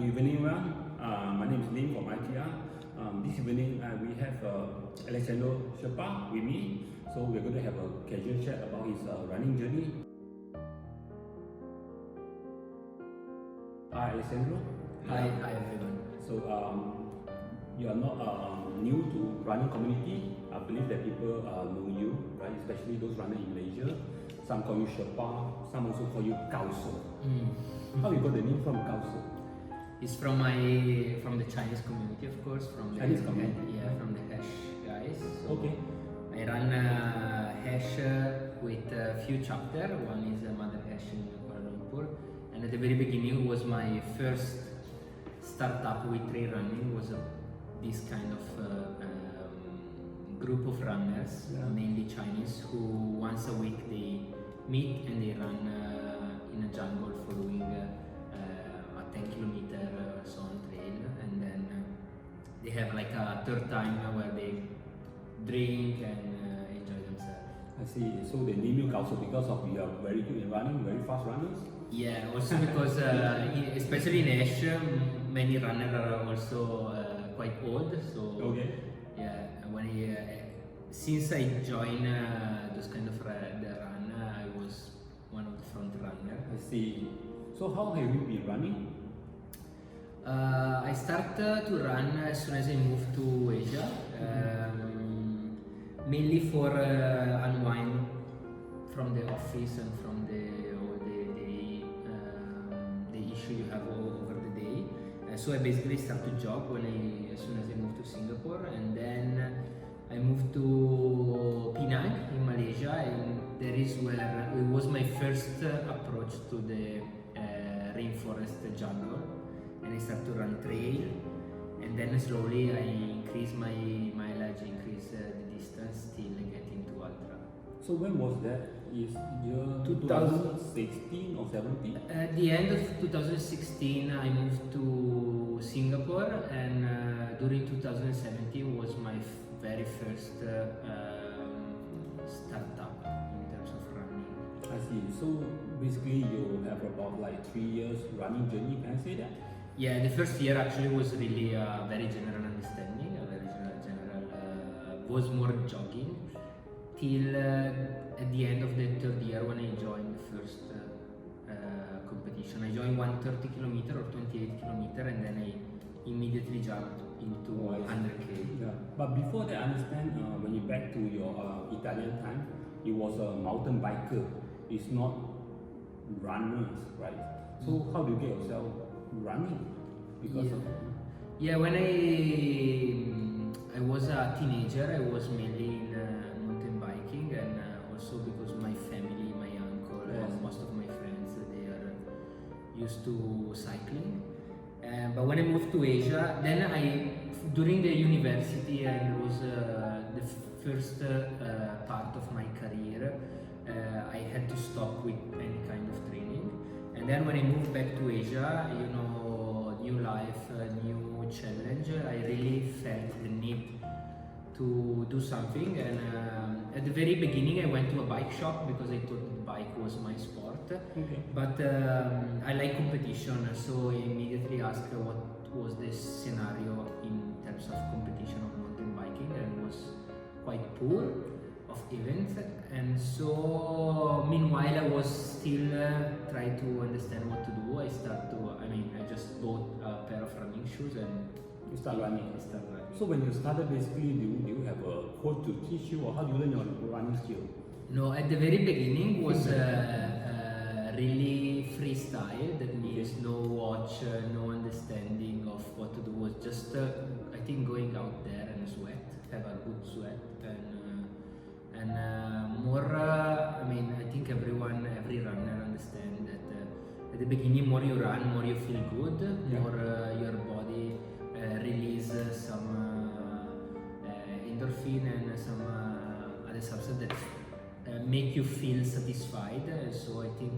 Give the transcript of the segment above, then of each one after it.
good evening, everyone. My name is Lim from ITR. This evening we have Alessandro Sherpa with me. So we're going to have a casual chat about his running journey. Hi, Alessandro. Hi everyone. So you are not new to running community. I believe that people know you, right? Especially those runners in Malaysia. Some call you Sherpa, some also call you Kaoso. How you got the name from Kaoso? It's from the Chinese community, of course, from Chinese community? Yeah, from the hash guys. So Okay. I run hash with a few chapters. One is Mother Hash in Kuala Lumpur, and at the very beginning was my first startup with trail running. Was this kind of group of runners, mainly Chinese, who once a week they meet and they run in a jungle following a 10 kilometer or so on trail, and then they have like a third time where they drink and enjoy themselves. I see. So they name you Kaoso because of you are very good in running, very fast runners? Yeah, also because especially in Ash, many runners are also quite old. So Okay. yeah, when since I joined those kind of the run, I was one of the front runner. I see. So how have you been running? I started to run as soon as I moved to Asia, mainly for unwind from the office and from all the issue you have over the day. So I basically started to jog as soon as I moved to Singapore, and then I moved to Penang in Malaysia, and there is where it was my first approach to the rainforest jungle, and I started to run trail, and then slowly I increased my mileage, increased the distance till getting to ultra. So when was that? Is year 2016 or 17? At the end of 2016, I moved to Singapore, and during 2017 was my very first startup in terms of running. I see. So basically you have about like 3 years running journey, can I say that? Yeah, the first year actually was really a very general understanding, a very general was more jogging till at the end of the third year when I joined the first competition. I joined 130 kilometer or 28 kilometer, and then I immediately jumped into 100k. Yeah. But before that, I understand when you back to your Italian time, you was a mountain biker. It's not runners, right? So how do you get yourself running? Because yeah, when I was a teenager, I was mainly in mountain biking, and also because my family, my uncle, and most of my friends, they are used to cycling. But when I moved to Asia, then during the university, and it was the first part of my career, I had to stop with any kind of training. And then when I moved back to Asia, new life, new challenge, I really felt the need to do something. And at the very beginning, I went to a bike shop because I thought the bike was my sport. okay. But I like competition, so I immediately asked what was the scenario in terms of competition of mountain biking, and it was quite poor of events. And so meanwhile I was still trying to understand what to do. I just bought a pair of running shoes and You start running. I started running. So when you started, basically, do you have a coach to teach you, or how do you learn your running skill? No, at the very beginning was really freestyle. That means no watch, no understanding of what to do. Was just I think going out there and sweat, have a good sweat, and more. I think every runner understand that at the beginning, more you run, more you feel good, more your body release some endorphin and some other substances that make you feel satisfied. So I think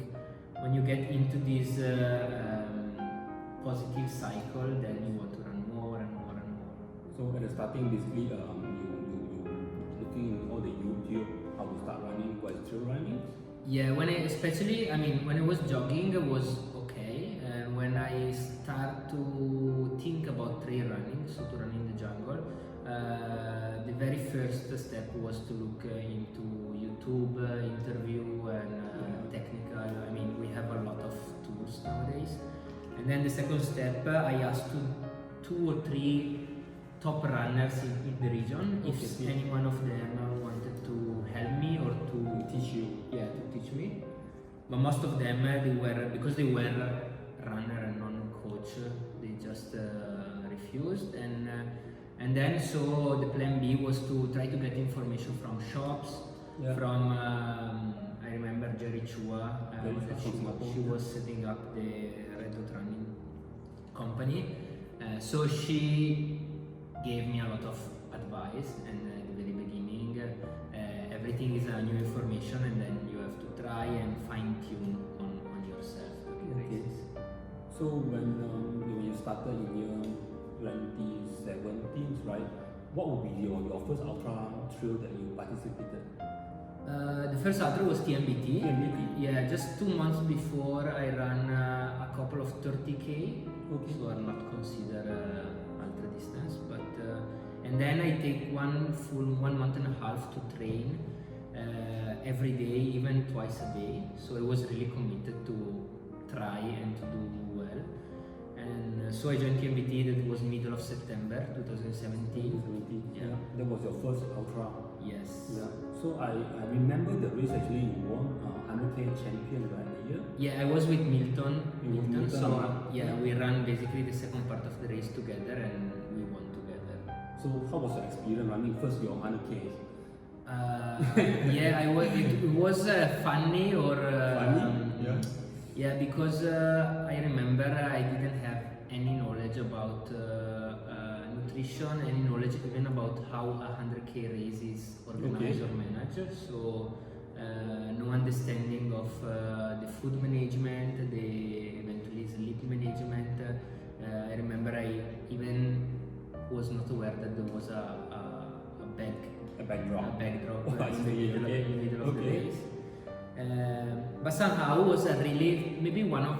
when you get into this positive cycle, then you want to run more and more and more. So at the starting, basically, you looking in all the YouTube how to start running, what is trail running? Yeah, when I was jogging, it was okay, and when I start to think about trail running, so to run in the jungle, the very first step was to look into YouTube interview and technical. I mean, we have a lot of tools nowadays. And then the second step, I asked two or three top runners in the region if any one of them wanted to help me or to teach you. Yeah, to teach me. But most of them, because they were runner and non-coach, they just refused. And then so the plan B was to try to get information from shops, from I remember Jerry Chua, she was setting up the Red Dot Running company. So she gave me a lot of advice, and at the very beginning, everything is new information, and then you have to try and fine tune on yourself to do races. So when you started in year 2017, right? What would be your first ultra trail that you participated? The first ultra was TMBT. TMBT? Yeah, just 2 months before I ran a couple of 30k. So are not considered ultra distance, but and then I take 1 month and a half to train every day, even twice a day. So I was really committed to try and to do well. And so I joined TMBT. That was middle of September 2017. Yeah. That was your first ultra. Yes. Yeah. So I remember the race actually you won 100k champion right here. Yeah, I was with Milton. So yeah, we ran basically the second part of the race together and we won together. So how was your experience running first your 100k? Yeah, it was funny or funny? Yeah, because I remember I didn't have any knowledge about nutrition, any knowledge even about how a 100k race is organized or managed. So no understanding of the food management, the eventually sleep management. I remember I even was not aware that there was a backdrop in the middle of the race. But somehow it was a really maybe one of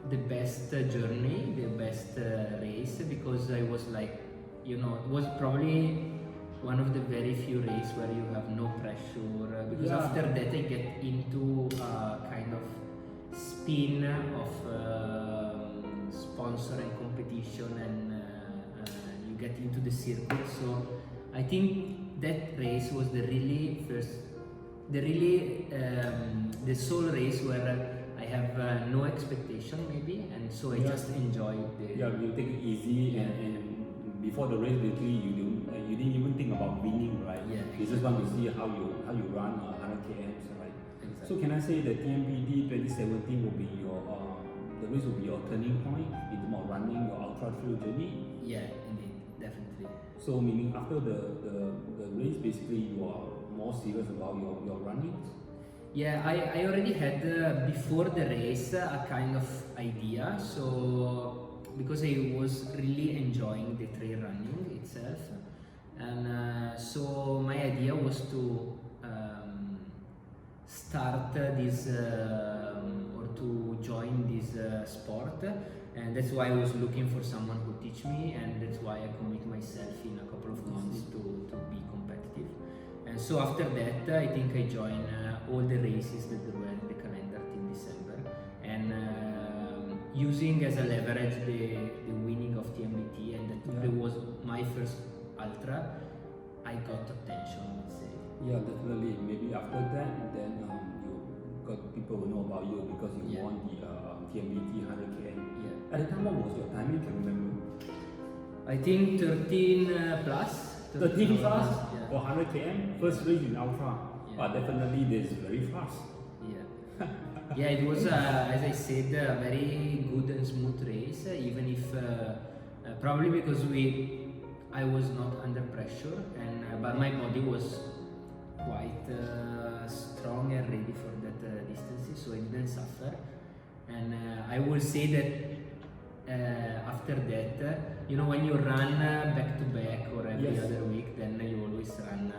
the best journey, the best race, because I was like, it was probably one of the very few races where you have no pressure, because after that I get into a kind of spin of sponsor and competition, and you get into the circuit. So I think that race was the sole race where I have no expectation maybe, and so I just enjoyed it. Yeah, you take it easy and before the race basically you didn't even think about winning, right? Yeah. You just want to see how you run 100 km, right? Exactly. So can I say that TMBD 2017 will be your the race will be your turning point in terms of running your ultra trail journey? Yeah, indeed, definitely. So meaning after the race basically you are more serious about your running? Yeah, I already had before the race a kind of idea. So because I was really enjoying the trail running itself, and so my idea was to start this or to join this sport, and that's why I was looking for someone who teach me, and that's why I commit myself in a couple of months to be competitive. And so after that, I think I joined all the races that there were in the calendar till December, and using as a leverage the winning of TMBT, and that was my first ultra, I got attention, let's say. Yeah, definitely. Maybe after that, then you got people will know about you because you won the TMBT 100 km. Yeah. At the time, what was your time? You can remember? I think 13 plus. 13 plus Yeah. for 100 km. First race in ultra. Yeah. But definitely, this is very fast. Yeah. Yeah, it was, as I said, a very good and smooth race, even if probably because I was not under pressure, and but my body was quite strong and ready for that distances, so I didn't suffer. And I will say that after that, when you run back to back or every other week, then you always run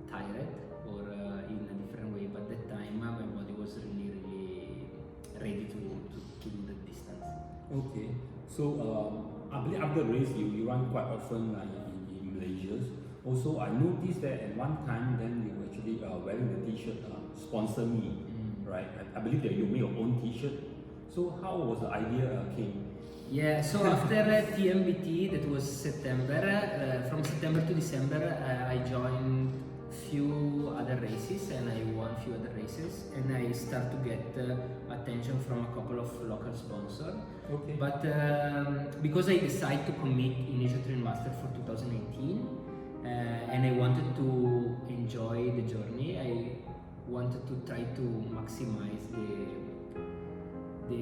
tired or in a different way. But that time, my body was really ready to do the distance. Okay. So I believe after the race you run quite often in Malaysia. Also, I noticed that at one time then you actually wearing the T-shirt sponsor me, right? I believe that you made your own T-shirt. So how was the idea came? Yeah, so after TMBT, that was September, from September to December, I joined few other races and I won few other races, and I start to get attention from a couple of local sponsors. Okay. But because I decided to commit in Asia Train Master for 2018, and I wanted to enjoy the journey, I wanted to try to maximize the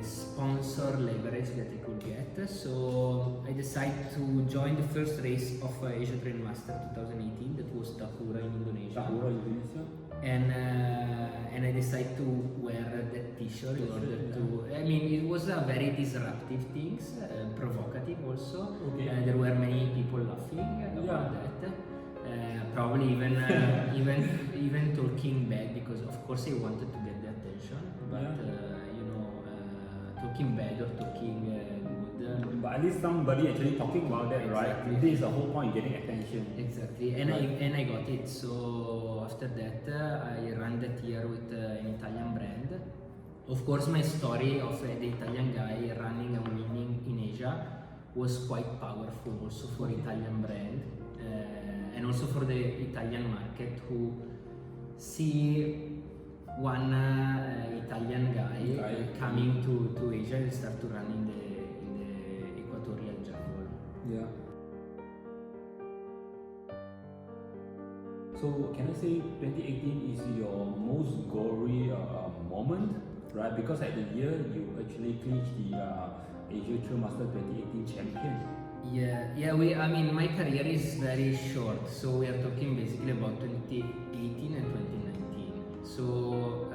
sponsor leverage that I could get. So I decided to join the first race of Asia Train Master 2018, that was Tahura in Indonesia. Tahura, Indonesia. And I decided to wear that T-shirt in order to. I mean, it was a very disruptive thing, provocative also. Okay. There were many people laughing about that. Probably even talking bad, because of course I wanted to get the attention, but talking bad or talking good. But at least somebody actually talking about that, Exactly. right? This is the whole point, getting attention. Exactly, and I got it. So after that, I ran that year with an Italian brand. Of course, my story of the Italian guy running and winning in Asia was quite powerful, also for Italian brand, and also for the Italian market, who see one Italian guy coming to Asia and start to run in the equatorial jungle. Yeah. So can I say 2018 is your most gory moment, right? Because at the year you actually clinched the Asia Trail Master 2018 champion. I mean, my career is very short, so we are talking basically about 2018 and 2019. So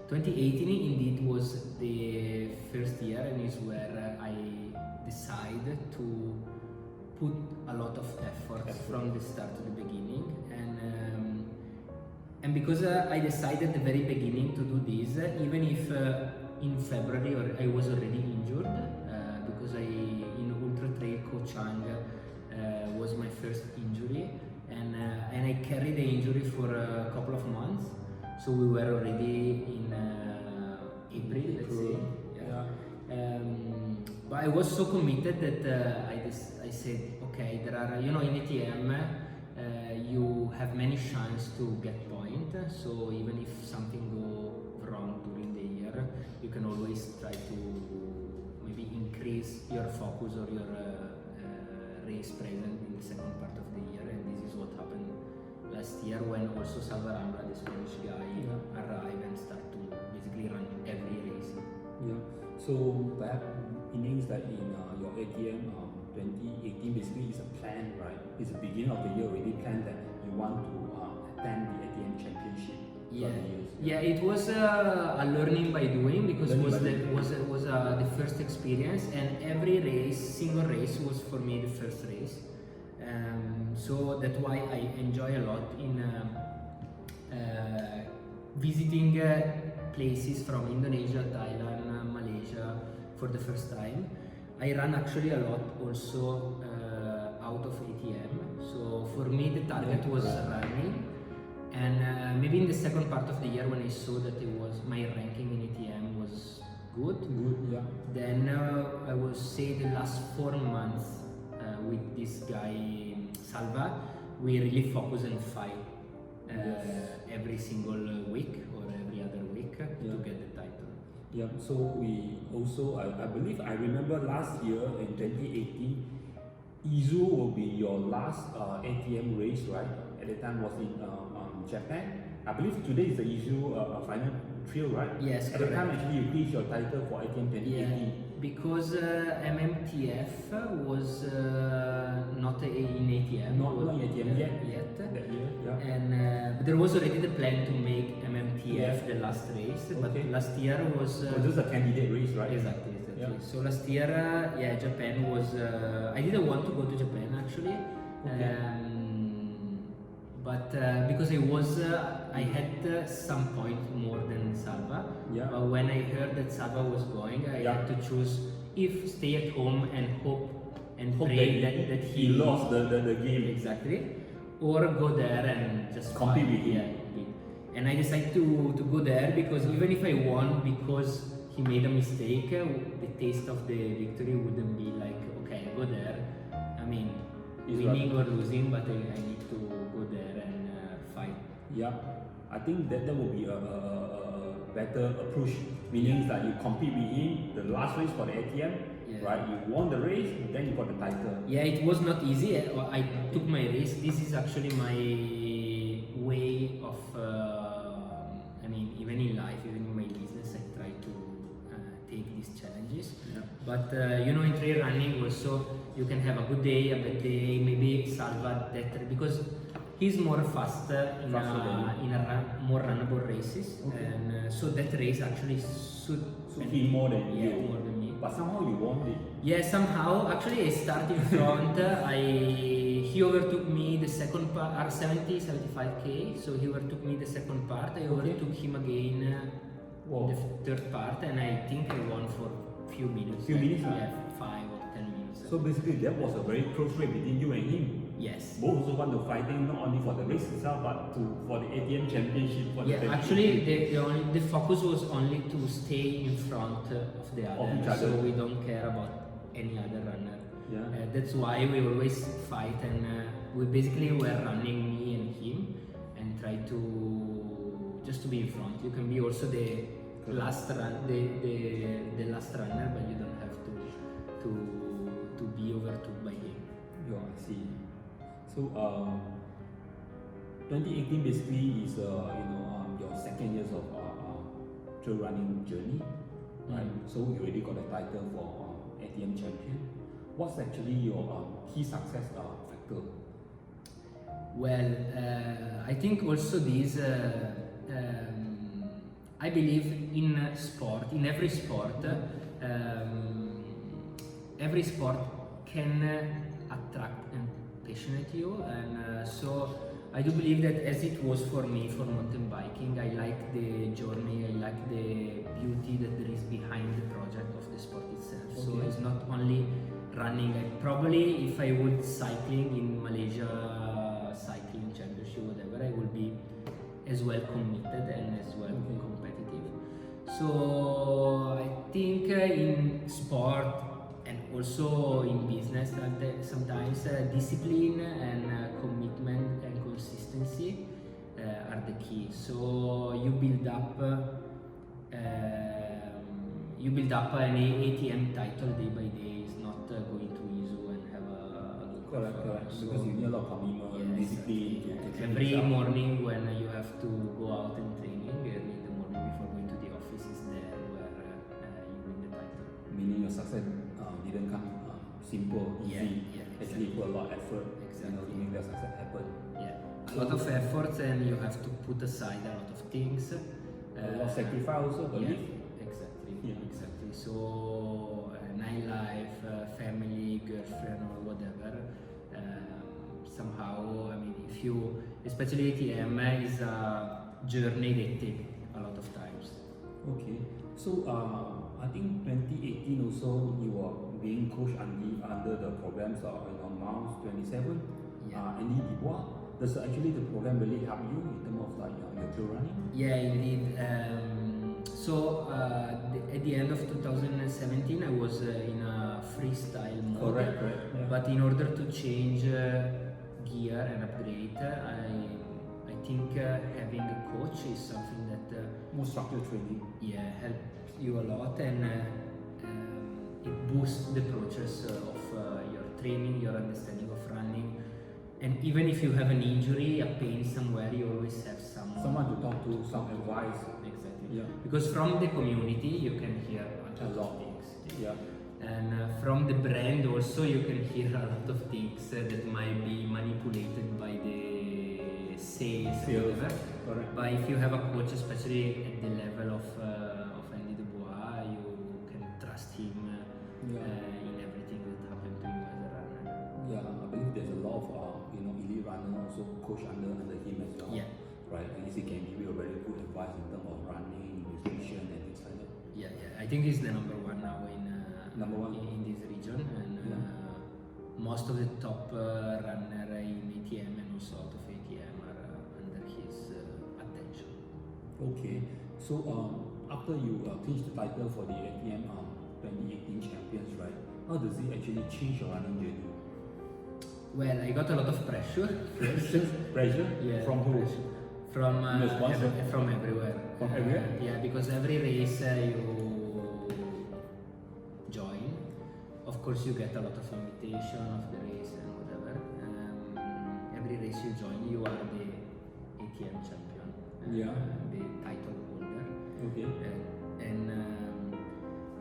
2018 indeed was the first year, and is where I decided to put a lot of effort from the start to the beginning, and because I decided at the very beginning to do this, even if in February I was already injured, because in Ultra Trail Koh Chang was my first injury, and I carried the injury for a couple of months. So we were already in April, let's say. But I was so committed that I said, okay, there are, in ATM, you have many chances to get point. So even if something go wrong during the year, you can always try to maybe increase your focus or your race present in the second part of the year. And this is what happened last year, when also Salva Rambla, the Spanish guy, arrived and start to basically run every race. Yeah. So perhaps it means that in your ATM 2018 basically is a plan, right? It's the beginning of the year already planned that you want to attend the ATM championship. It was a learning by doing, because it was the first experience, and every race, single race, was for me the first race. So that's why I enjoy a lot in visiting places from Indonesia, Thailand, Malaysia for the first time. I ran actually a lot also out of ATM. So for me the target was running, and maybe in the second part of the year, when I saw that my ranking in ATM was good, then I would say the last 4 months with this guy Salva, we really focus and fight every single week or every other week to get the title. Yeah, so we also, I believe, I remember last year in 2018, Izu will be your last ATM race, right? At the time was in Japan. I believe today is the Izu final trail, right? Yes, At the time actually you reached your title for ATM 2018. Because MMTF was not in ATM. Not in ATM yet. That year, And but there was already the plan to make MMTF the last race, but last year was. This is a candidate race, right? Exactly. So last year, Japan was. I didn't want to go to Japan actually, but because I had some point more than Salva. Yeah. But when I heard that Salva was going, I had to choose if stay at home and hope and pray that he lost the game. Exactly, or go there and just Compete fight. with him. Yeah, compete. And I decided to go there because even if I won because he made a mistake, the taste of the victory wouldn't be like, okay, I go there. I mean, winning or losing, but I need to go there and fight. Yeah, I think that would be a better approach. Meaning that you compete with him, the last race for the ATM, right? You won the race, then you got the title. Yeah, it was not easy. I took my race. This is actually my way of. I mean, even in life, even in my business, I try to take these challenges. Yeah. But you know, in trail running also, you can have a good day, a bad day, maybe Salva that because he's more faster in more runnable races, and so that race actually suit him more than you. More than me. But somehow you won it. Yeah, somehow. Actually, I started in front. He overtook me the second part, R70, 75k. So he overtook me the second part. I overtook him again in the third part, and I think I won for few minutes. Yeah, 5 or 10 minutes. So basically, that was a very close race between you and him. Yes. Both also want to fighting not only for the race itself, but for the ATM championship. For the actually, the focus was only to stay in front of the other, so we don't care about any other runner. Yeah. That's why we always fight, and we basically were running me and him, and try to just to be in front. You can be also the last the last runner, but you don't have to be overtook by him. Yeah, I see. So 2018 basically is your second years of trail running journey, right? So you already got a title for ATM champion. What's actually your key success factor? Well, I think also these. I believe in sport, in every sport can attract and passionate you, and so I do believe that as it was for me for mountain biking, I like the journey, I like the beauty that there is behind the project of the sport itself. So it's not only running. Probably if I would cycling in Malaysia cycling championship, whatever, I would be as well committed and as well competitive. So I think in sport and also in business, sometimes discipline and commitment and consistency are the key. So you build up an ATM title day by day. It's not going to Izu and have a look. Correct. So because you need a lot of commitment, discipline. Every morning when you have to go out and training, early in the morning before going to the office is there where you win the title. Meaning your success didn't come simple, easy. Actually, you put a lot of effort to make that success happen. Yeah, a lot of effort, and you have to put aside a lot of things. A lot of sacrifice also, believe. Exactly. So nightlife, family, girlfriend, or whatever. Somehow, I mean, if you, especially ATM, is a journey that takes a lot of times. Okay, so I think 2018 also you were being coached under the programs Mounts 27, Andy Dubois. Does actually the program really help you in terms of like your trail running? Yeah, indeed. So at the end of 2017, I was in a freestyle mode. Correct. Yeah. But in order to change gear and upgrade, I think having a coach is something that more structured training. Helps you a lot, and it boosts the process of your training, your understanding of running. And even if you have an injury, a pain somewhere, you always have someone to talk to, some advice. Exactly. Yeah. Because from the community, you can hear a lot of things. Yeah. And from the brand also, you can hear a lot of things that might be manipulated by the sales. Whatever. Correct. But if you have a coach, especially at the level of Andy Dubois, you can trust him in everything that happened to you as a runner. Yeah, I believe there's a lot of elite runner also coach under him as well. Yeah. Right, at least he can give you a very good advice in terms of running, nutrition, and think he's the number one now in Number one. in this region, and most of the top runner in ATM and also out of ATM are under his attention. Okay, so after you clinched the title for the ATM 2018 champions, right? How does it actually change your running journey? Well, I got a lot of pressure. Pressure? Yeah, From who? pressure. From from everywhere. From everywhere? Yeah, because every race you join, of course you get a lot of invitation of the race and whatever. Every race you join, you are the ATM champion. Yeah. The title holder. Okay.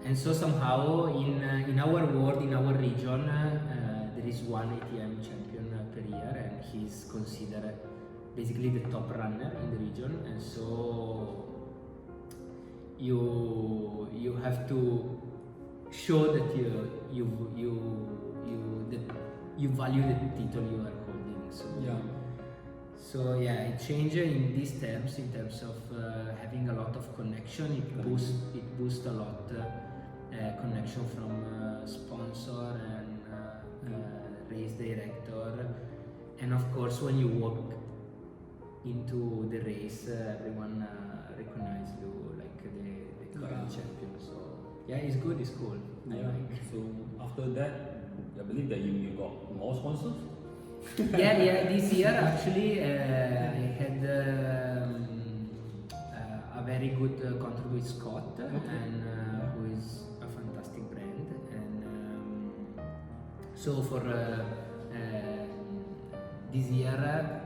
And so somehow in our world, in our region, there is one ATM champion per year, and he's considered basically the top runner in the region, and so you have to show that you value the title you are holding. So yeah, it changes in these terms, in terms of having a lot of connection. It boosts a lot connection from sponsor and race director, and of course when you walk into the race, everyone recognizes you like the current champion. So yeah, it's good, it's cool. I like. So after that, I believe that you got more sponsors. yeah. This year actually, I had a very good contract with Scott, and who is a fantastic brand. And so for this year,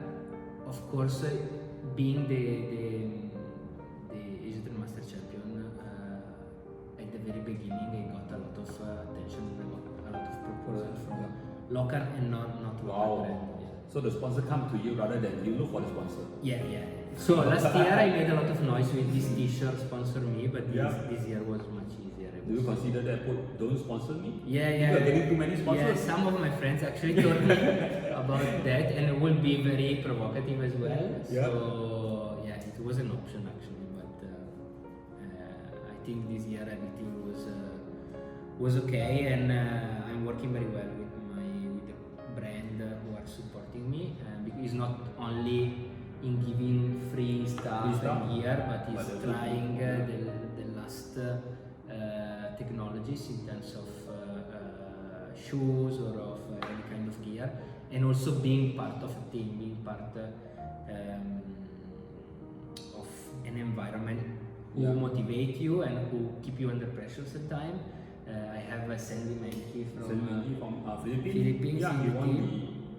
of course, being the Asian Master Champion, at the very beginning, I got a lot of attention, a lot of proposals from local and not local brand. Yeah. So the sponsor come to you rather than you look for the sponsor. Yeah. So last year I made a lot of noise with this T-shirt sponsor me, but this year was much easier. Do you consider that don't sponsor me? Yeah. You are getting too many sponsors. Yeah, some of my friends actually told me about that, and it will be very provocative as well. Yeah. So yeah, it was an option actually, but I think this year everything was okay, and I'm working very well with the brand who are supporting me, because it's not only in giving free stuff and gear, but it's trying the last technologies in terms of shoes or of any kind of gear, and also being part of a team, being part of an environment who motivate you and who keep you under pressure at the time. I have a Sandy Menke from Philippines. Yeah, he in the won team.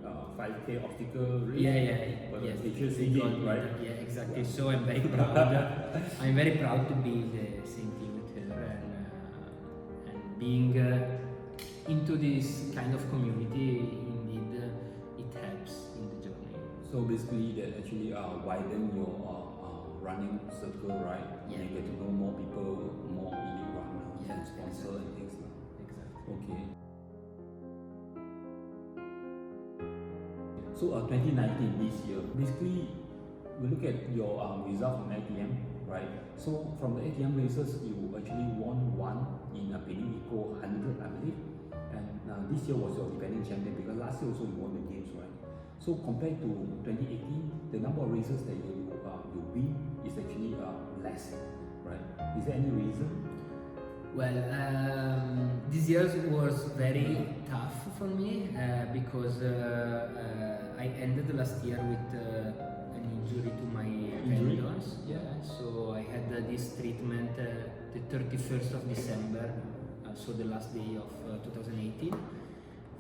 the 5K obstacle race. Yes, right? Yeah, exactly. So I'm very proud. I'm very proud to be the same team with her, and being into this kind of community. Indeed, it helps in the journey. So basically, that actually widen your running circle, right? Yeah. You get to know more people, more elite runners, and sponsor and things like. Exactly. Okay. So 2019, this year, basically, we look at your result from ATM, right? So from the ATM races, you actually won one in a Penny Eco 100, I believe. And this year was your defending champion, because last year also you won the games, right? So compared to 2018, the number of races that you win is actually less, right? Is there any reason? Well, this year was very tough for me because I ended last year with an injury to my tendons. Yeah, so I had this treatment the 31st of December, so the last day of 2018.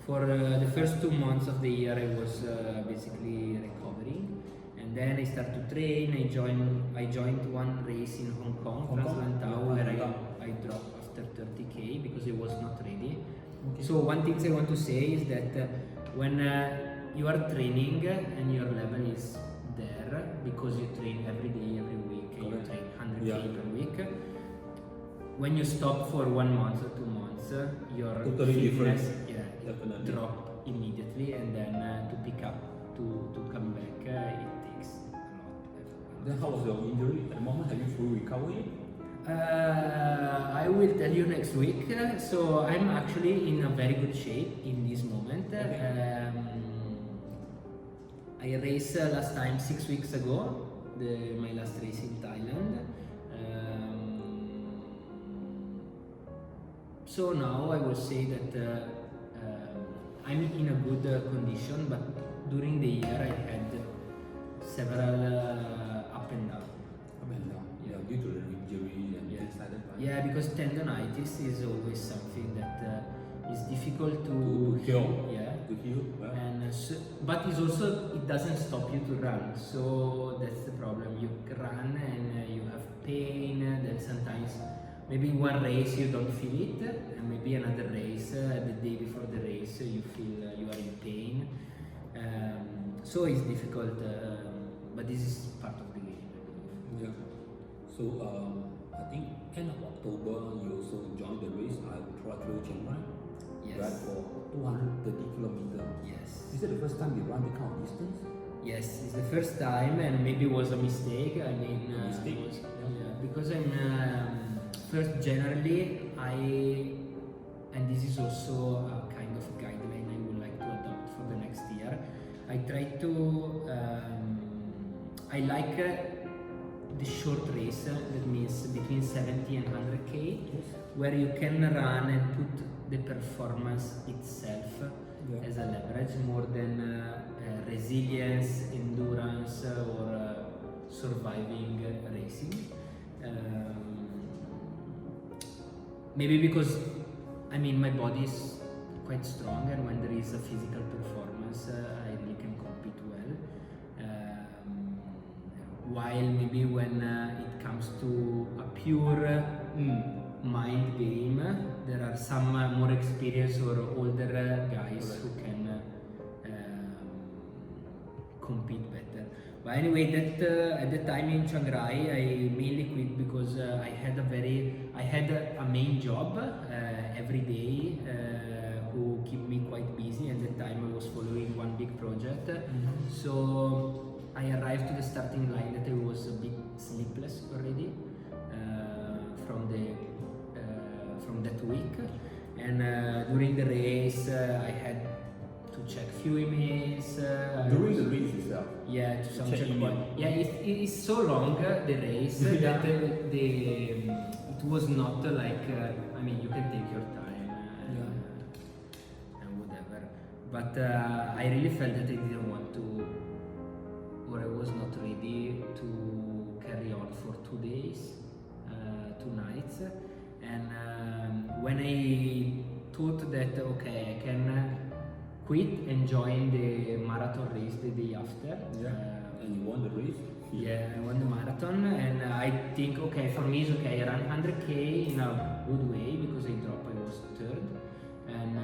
For the first 2 months of the year, I was basically recovering, and then I started to train. I joined one race in Hong Kong, Translantau, where I dropped after 30k because I was not ready. Okay. So one thing I want to say is that when you are training and your level is there because you train every day, every week, and you train 100k per week. When you stop for 1 month or 2 months, your totally fitness Definitely. drop immediately, and then to pick up to come back, it takes a lot. Then how was your injury at the moment? Have you fully recovered? I will tell you next week. So I'm actually in a very good shape in this moment. Okay. I raced last time 6 weeks ago, my last race in Thailand. So now I will say that I'm in a good condition, but during the year I had several up and down. Up and down. Yeah, due to the injury and things like that, right? Yeah, because tendonitis is always something that is difficult To heal. Yeah. To heal. Well. And but it's also, it doesn't stop you to run. So that's the problem. You run and you have pain. Then sometimes maybe one race you don't feel it, and maybe another race the day before the race you feel you are in pain. So it's difficult, but this is part of the game, I believe. Yeah. So I think end of October you also joined the race Ultra Trail Chiang Mai. Yes. Right, for 230 kilometers. Yes. Is it the first time you run the kind of distance? Yes, it's the first time, and maybe it was a mistake. I mean, Mistake? yeah, because I'm first generally and this is also a kind of guideline I would like to adopt for the next year. I try to I like the short race, that means between 70 and 100k, where you can run and put the performance itself as a leverage more than resilience, endurance, or surviving racing. Maybe because I mean my body is quite strong, and when there is a physical performance, I really can compete well. While maybe when it comes to a pure mind game, there are some more experienced or older guys who can compete better. But anyway, that at the time in Chiang Rai, I mainly quit because I had a main job every day who keep me quite busy. At the time, I was following one big project, so I arrived to the starting line that I was a bit sleepless already from that week, and during the race I had to check few emails. During the race itself? Yeah, to some check checkpoint. email. Yeah, it is so long the race that it was not like I mean you can take your time and whatever. But I really felt that I didn't want to, or I was not ready to carry on for 2 days, 2 nights, and when I thought that okay I can quit and join the marathon race the day after. And you won the race? Yeah, I won the marathon, and I think okay for me it's okay. I ran 100k in a good way because I dropped. I was third, and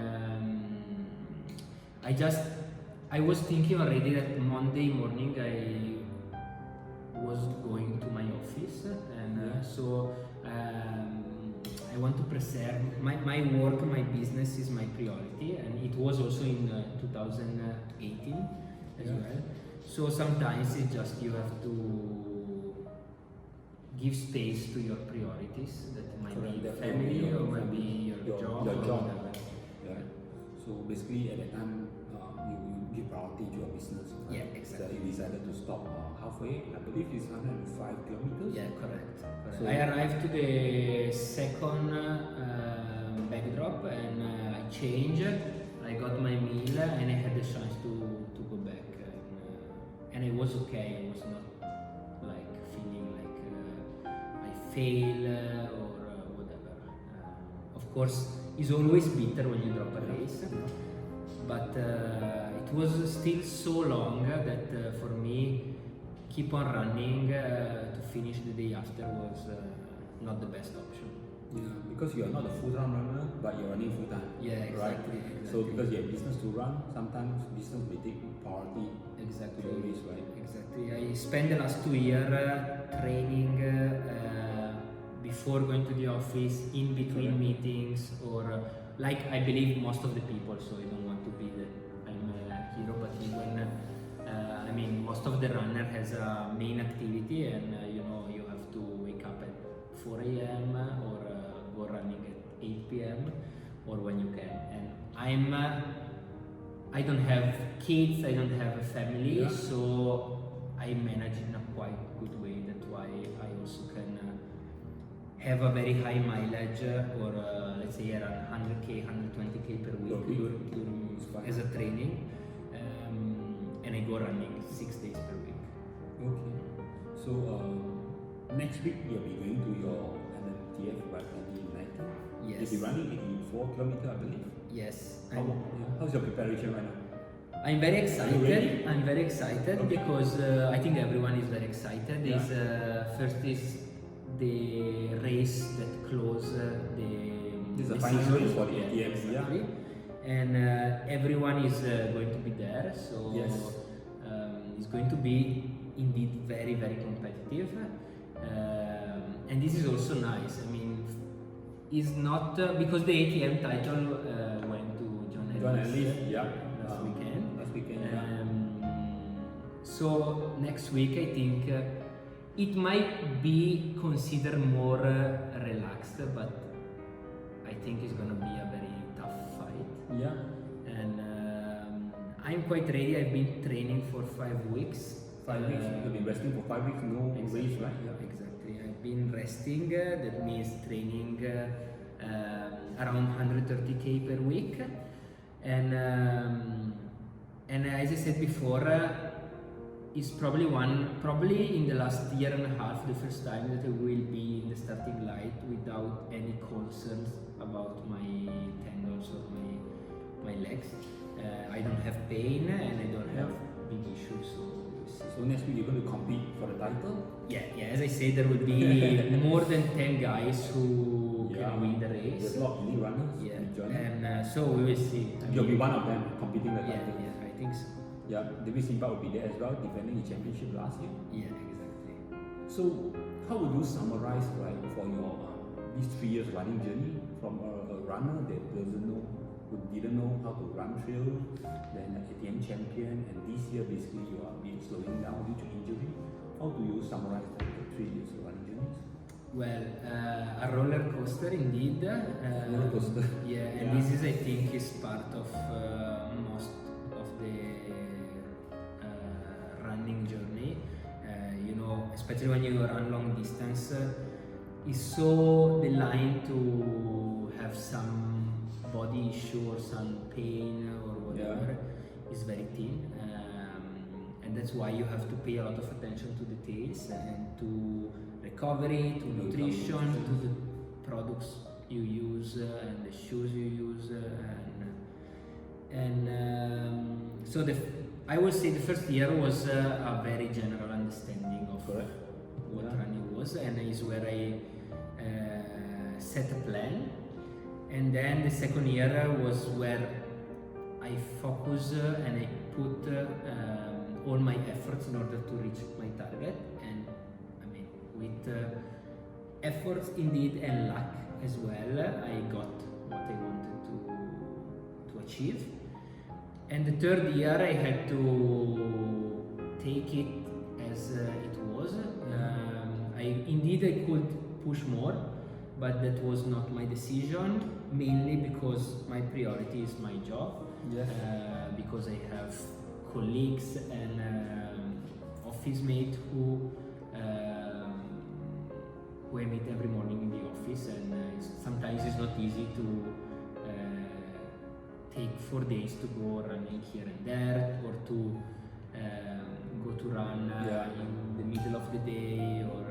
I was thinking already that Monday morning I was going to my office, and so I want to preserve my work, my business is my priority, and it was also in 2018 as well. So sometimes it's just you have to give space to your priorities. That might be family or might be your job. Your or job. whatever. Yeah. So basically, at that time, you give priority to your business. Right? Yeah, exactly. So you decided to stop halfway. I believe it's 105 kilometers. Yeah, correct. So I arrived to the second backdrop, and I changed. I got my meal, and I had the chance to go back. And I was okay. I was not like feeling like I fail or whatever. Of course, it's always bitter when you drop a race, but it was still so long that for me, keep on running to finish the day after was not the best option. Yeah, because you are not a full-time runner, but you're running full-time. Yeah, exactly. Right? So because you have business to run, sometimes business may take priority Exactly. to the race, right? Exactly. I spent the last 2 years training before going to the office, in between meetings, or like I believe most of the people. So I don't want to be that I'm a hero, but when I mean most of the runner has a main activity, and you know you have to wake up at 4 a.m. or go running at 8 p.m. or when you can. And I don't have kids, I don't have a family, so I manage in a quite good way. That's why I also can have a very high mileage or let's say around 100k, 120k per week as a training, and I go running 6 days per week. Okay. So next week you'll be going to your NTF by 2019. Yes. You'll be running 84 kilometers, I believe. Yes. How's your preparation right now? I'm very excited. ready? I'm very excited Okay. because I think everyone is very excited. Yeah. First is the race that close This is the the final season. race for the Yeah, ATMs, exactly. And everyone is going to be there, so Yes. it's going to be indeed very very competitive. And this is also nice. I mean, it's not because the ATM title went to John Ellis last weekend. Last weekend, So next week I think it might be considered more relaxed, but I think it's gonna be a very tough fight. Yeah. And I'm quite ready. I've been training for 5 weeks. 5 weeks. You've been resting for 5 weeks, no race, right? Yeah. Exactly. I've been resting. That means training around 130k per week, and as I said before, it's probably in the last year and a half the first time that I will be in the starting light without any concerns about my tendons or my legs. I don't have pain and I don't have big issues. So next week you're going to compete for the title? Yeah. As I said, there will be more than 10 guys who can win the race. There's a lot of elite runners. Yeah, join. and so we will see. You'll be one of them competing the Yeah, title. I think so. Yeah, David Simba will be there as well, defending the championship last year. Yeah, exactly. So, how would you summarize, right, for your these 3 years running journey from a runner that who didn't know how to run trail, then an ATM champion, and this year basically you are being slowing down due to injury? How do you summarize the 3 years running journeys? Well, a roller coaster indeed. Roller coaster. Yeah, and this is, I think, is part of most of the running journey. Especially when you run long distance, it's so the line to have some body issue or some pain or whatever is very thin, and that's why you have to pay a lot of attention to details and to recovery, to nutrition, to the products you use and the shoes you use, so I would say the first year was a very general understanding of what running was, and is where I set a plan. And then the second year was where I focus and I put all my efforts in order to reach my target. And I mean, with efforts indeed and luck as well, I got what I wanted to achieve. And the third year I had to take it as it was. I could push more, but that was not my decision, mainly because my priority is my job. Yes. Because I have colleagues and office mates who I meet every morning in the office, and sometimes it's not easy to take 4 days to go running here and there, or to go to run in the middle of the day, or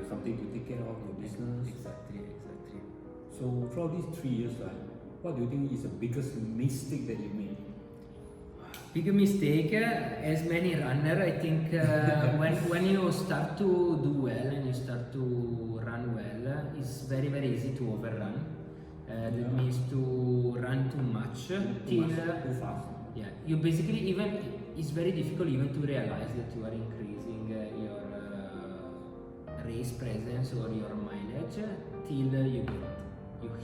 something to take care of, your business. Exactly. So throughout these 3 years, right, what do you think is the biggest mistake that you made? Big mistake, as many runner, I think when you start to do well and you start to run well, it's very very easy to overrun. That means to run too much Too fast. Yeah, you basically it's very difficult even to realize that you are increasing your race presence or your mileage till you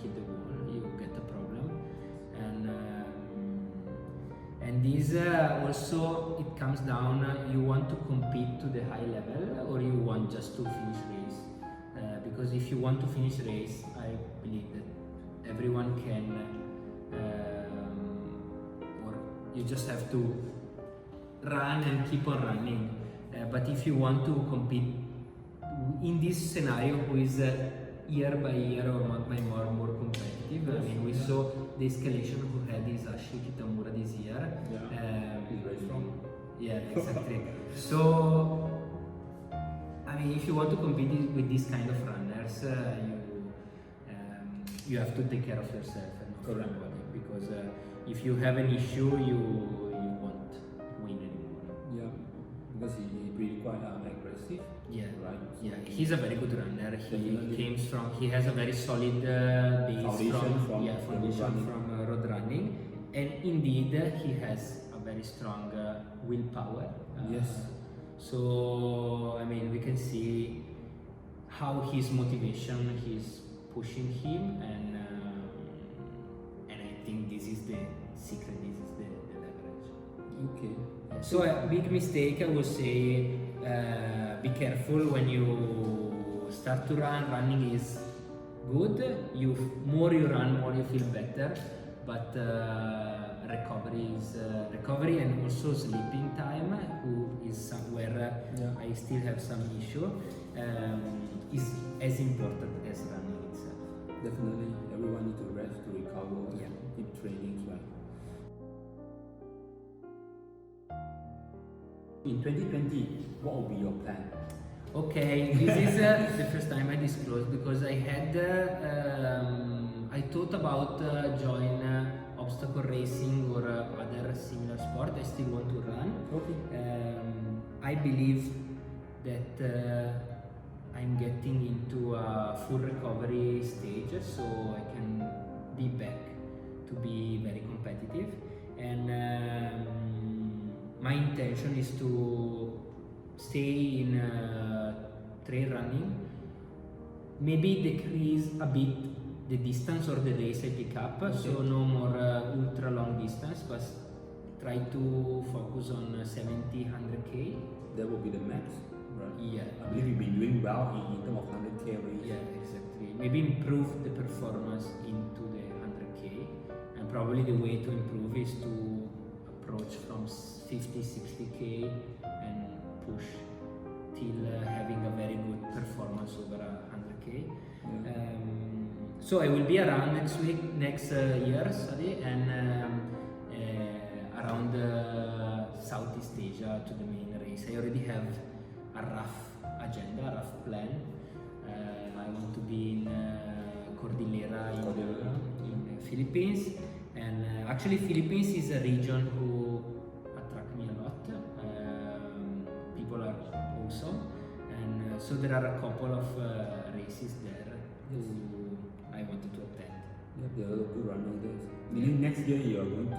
hit the wall, you get a problem, and this also it comes down. You want to compete to the high level, or you want just to finish race, because if you want to finish race, I believe that everyone can, or you just have to run and keep on running. But if you want to compete in this scenario, who is year by year or month by month more competitive. I mean, we saw the escalation who had Hisashi Kitamura this year. He's very strong. Yeah, exactly. So, I mean, if you want to compete with these kind of runners, you have to take care of yourself and not Correct. everybody, because if you have an issue, you won't win anymore. Yeah, because he's pretty quite aggressive. Yeah, Right. yeah, he's a very good runner. Definitely. He has a very solid base Foundation from foundation road running. from road running, and indeed he has a very strong willpower. Yes. So I mean, we can see how his motivation is pushing him, and I think this is the secret. This is the leverage. Okay. So a big mistake, I would say, be careful when you start to run. Running is good. More you run, more you feel better. But recovery and also sleeping time, who is somewhere I still have some issue, is as important as running itself. Definitely, everyone needs to rest to recover. Yeah. Keep training, right? In 2020, what will be your plan? Okay, this is the first time I disclose, because I had I thought about join obstacle racing or other similar sport. I still want to run. Okay. I believe that I'm getting into a full recovery stage, so I can be back to be very competitive, and my intention is to stay in trail running, maybe decrease a bit the distance or the race I pick up, so no more ultra long distance, but try to focus on 70, 100k. That will be the max, right? Yeah. I believe you've been doing well in terms of 100k race. Yeah, exactly. Maybe improve the performance into the 100k, and probably the way to improve is to approach from 50, 60k and push till having a very good performance over 100k. Yeah. So I will be around next year, and around Southeast Asia to the main race. I already have a rough agenda, a rough plan. I want to be in Cordillera in Philippines, and actually Philippines is a region who attract me a lot. People are awesome, and so there are a couple of races there who I wanted to attend. Yeah, there are a lot of good runners there. Meaning next year you are going to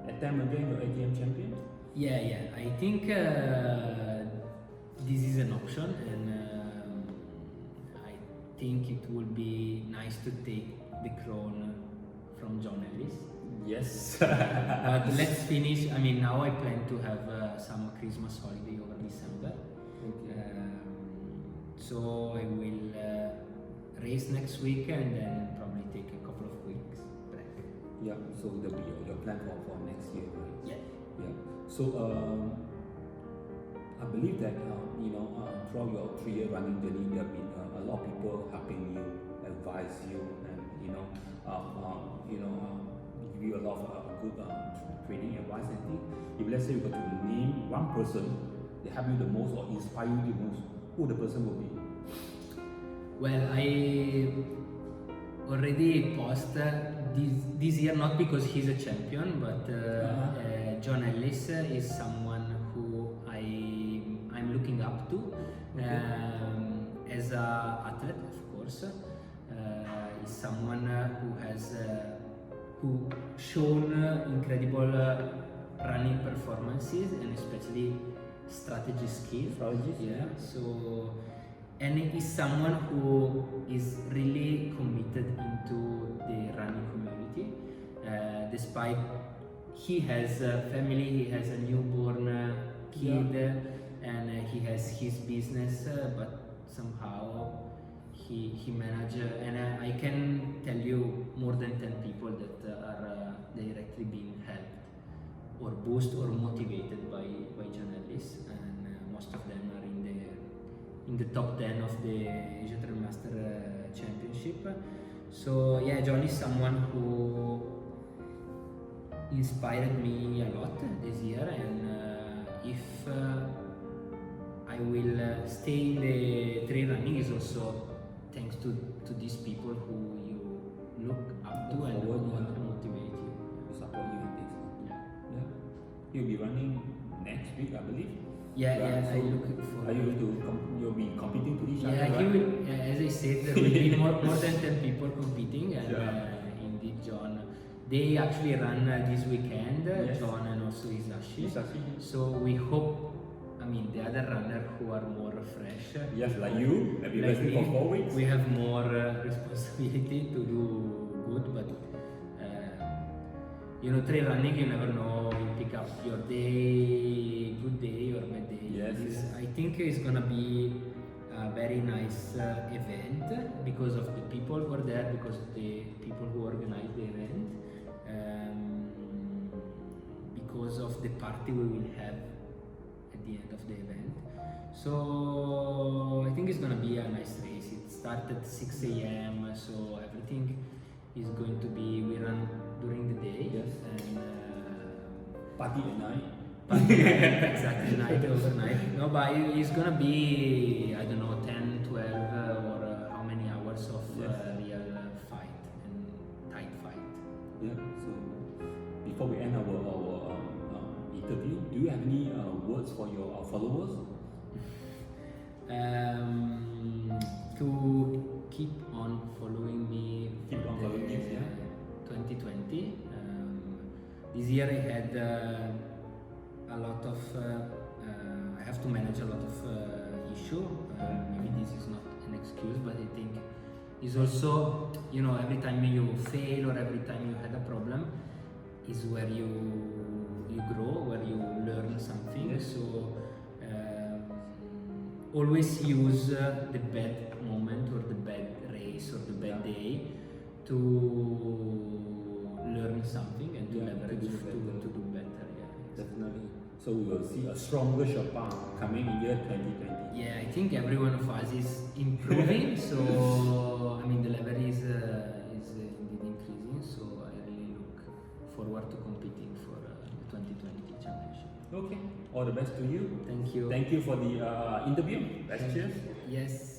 attempt again your ATM champion? Yeah. I think this is an option, and I think it will be nice to take the crown from John Ellis. Yes. But let's finish. I mean, now I plan to have some Christmas holiday over December. Okay. So I will race next week and then probably take a couple of weeks break. Yeah, so that will be your plan for next year, right? Yeah. Yeah. So I believe that throughout your 3-year running journey, there have been a lot of people helping you, advise you, and give you a lot of good training advice. I think if let's say you got to name one person that helped you the most or inspire you the most, who the person will be? Well, I already paused this year, not because he's a champion, but John Ellis is someone who I'm looking up to as an athlete, of course. Is someone who shown incredible running performances, and especially strategy skills. Strategies? Yeah. So, and he's someone who is really committed into the running community. Despite he has a family, he has a newborn kid, and he has his business, but somehow he managed, and I can tell you more than 10 people that are directly being helped or boosted or motivated by John Ellis, and most of them are in the top 10 of the Asia Trail Master Championship. So yeah, John is someone who inspired me a lot this year, and if I will stay in the trail running is also thanks to these people who you look up to and who motivate you. To support you in this. Yeah. Yeah. You'll be running next week, I believe. Yeah, So I look for. are you going to you'll be competing to each other? Yeah, he right? will. As I said, there will be more than 10 people competing, and indeed, John. They actually run this weekend. Yes. John and also Isashi. Isashi. So we hope. I mean, the other runners who are more fresh. Yes, like you, have been Like resting for 4 weeks. we have more responsibility to do good, but trail running, you never know. You pick up your day, good day or bad day. Yes. I think it's gonna be a very nice event because of the people who are there, because of the people who organize the event, because of the party we will have at the end of the event. So I think it's gonna be a nice race. It started at 6 a.m. so everything is going to be, we run during the day. Yes. And Party at night. exactly, night overnight. No, but it's gonna be, I don't know, 10, 12 or how many hours of real fight and tight fight. Yeah. So before we end our interview, do you have any words for your followers? To keep on following me. Keep on following you, yeah. 2020. This year I had a lot of. I have to manage a lot of issue. Maybe this is not an excuse, but I think it's also, every time you fail or every time you had a problem, is where you grow, where you learn something. Yes. So always use the bad moment or the bad race or the bad day to learn something and to leverage to do better. Yeah, Definitely. So we will see a stronger Sherpa coming in year 2020. Yeah, I think every one of us is improving. So I mean, the level is indeed increasing. So I really look forward to competing for the 2020 championship. Okay. All the best to you. Thank you. Thank you for the interview. Best cheers. Yes.